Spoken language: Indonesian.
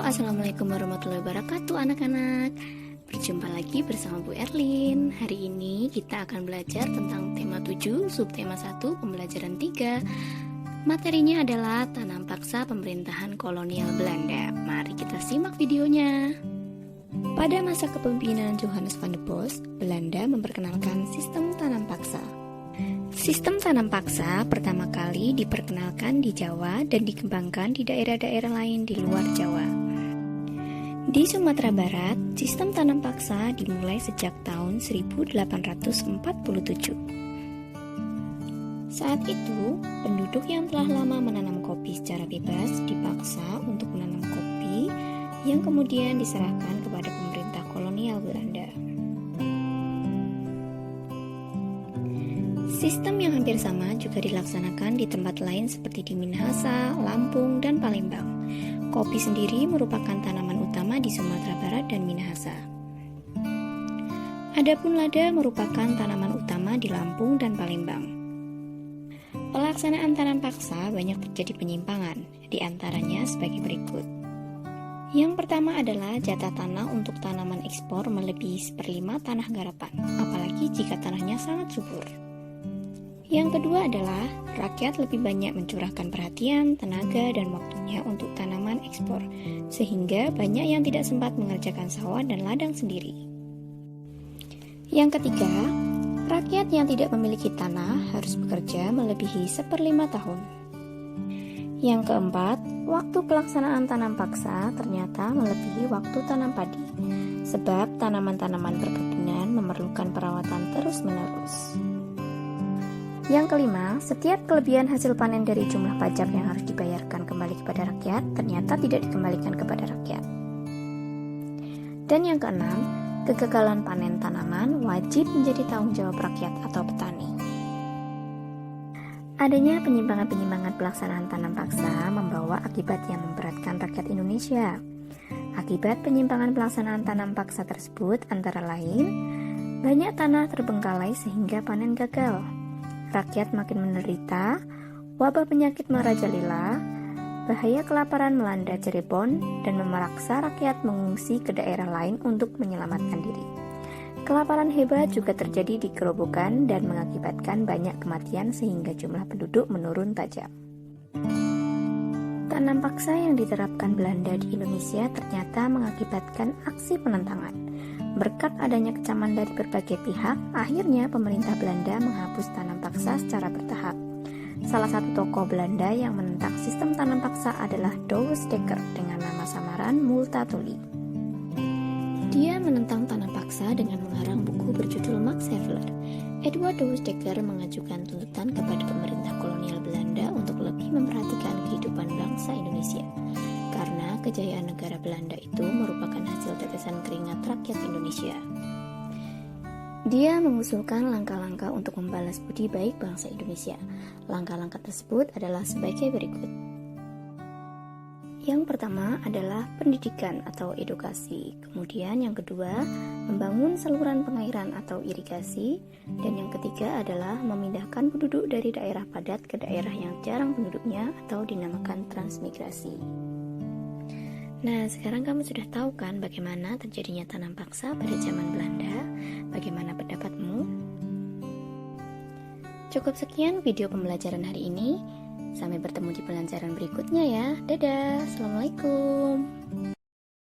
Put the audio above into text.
Assalamualaikum warahmatullahi wabarakatuh anak-anak. Berjumpa lagi bersama Bu Erlin. Hari ini kita akan belajar tentang tema 7, subtema 1, pembelajaran 3. Materinya adalah tanam paksa pemerintahan kolonial Belanda. Mari kita simak videonya. Pada masa kepemimpinan Johannes van der Bos, Belanda memperkenalkan sistem tanam paksa. Sistem tanam paksa pertama kali diperkenalkan di Jawa dan dikembangkan di daerah-daerah lain di luar Jawa. Di Sumatera Barat, sistem tanam paksa dimulai sejak tahun 1847. Saat itu, penduduk yang telah lama menanam kopi secara bebas dipaksa untuk menanam kopi yang kemudian diserahkan kepada pemerintah kolonial Belanda. Sistem yang hampir sama juga dilaksanakan di tempat lain seperti di Minahasa, Lampung, dan Palembang. Kopi sendiri merupakan tanaman utama di Sumatera Barat dan Minahasa. Adapun lada merupakan tanaman utama di Lampung dan Palembang. Pelaksanaan tanam paksa banyak terjadi penyimpangan, di antaranya sebagai berikut. Yang pertama adalah jatah tanah untuk tanaman ekspor melebihi 1/5 tanah garapan, apalagi jika tanahnya sangat subur. Yang kedua adalah rakyat lebih banyak mencurahkan perhatian, tenaga, dan waktunya untuk tanaman ekspor, sehingga banyak yang tidak sempat mengerjakan sawah dan ladang sendiri. Yang ketiga, rakyat yang tidak memiliki tanah harus bekerja melebihi 1/5 tahun. Yang keempat, waktu pelaksanaan tanam paksa ternyata melebihi waktu tanam padi, sebab tanaman-tanaman perkebunan memerlukan perawatan terus-menerus. Yang kelima, setiap kelebihan hasil panen dari jumlah pajak yang harus dibayarkan kembali kepada rakyat ternyata tidak dikembalikan kepada rakyat. Dan yang keenam, kegagalan panen tanaman wajib menjadi tanggung jawab rakyat atau petani. Adanya penyimpangan-penyimpangan pelaksanaan tanam paksa membawa akibat yang memberatkan rakyat Indonesia. Akibat penyimpangan pelaksanaan tanam paksa tersebut antara lain, banyak tanah terbengkalai sehingga panen gagal. Rakyat makin menderita, wabah penyakit merajalela, bahaya kelaparan melanda Cirebon, dan memaksa rakyat mengungsi ke daerah lain untuk menyelamatkan diri. Kelaparan hebat juga terjadi di Gerobokan dan mengakibatkan banyak kematian sehingga jumlah penduduk menurun tajam. Tanam paksa yang diterapkan Belanda di Indonesia ternyata mengakibatkan aksi penentangan. Berkat adanya kecaman dari berbagai pihak, akhirnya pemerintah Belanda menghapus tanam paksa secara bertahap. Salah satu tokoh Belanda yang menentang sistem tanam paksa adalah Douwe Dekker dengan nama samaran Multatuli. Dia menentang tanam paksa dengan mengarang buku berjudul Max Havelaar. Edward Douwe Dekker mengajukan tuntutan kepada pemerintah kolonial Belanda untuk lebih memperhatikan kehidupan bangsa Indonesia. Karena kejayaan negara Belanda itu merupakan hasil tetesan keringat rakyat Indonesia. Dia mengusulkan langkah-langkah untuk membalas budi baik bangsa Indonesia. Langkah-langkah tersebut adalah sebagai berikut. Yang pertama adalah pendidikan atau edukasi. Kemudian yang kedua, membangun saluran pengairan atau irigasi. Dan yang ketiga adalah memindahkan penduduk dari daerah padat ke daerah yang jarang penduduknya atau dinamakan transmigrasi. Nah, sekarang kamu sudah tahu kan bagaimana terjadinya tanam paksa pada zaman Belanda? Bagaimana pendapatmu? Cukup sekian video pembelajaran hari ini. Sampai bertemu di pelajaran berikutnya ya. Dadah, Assalamualaikum.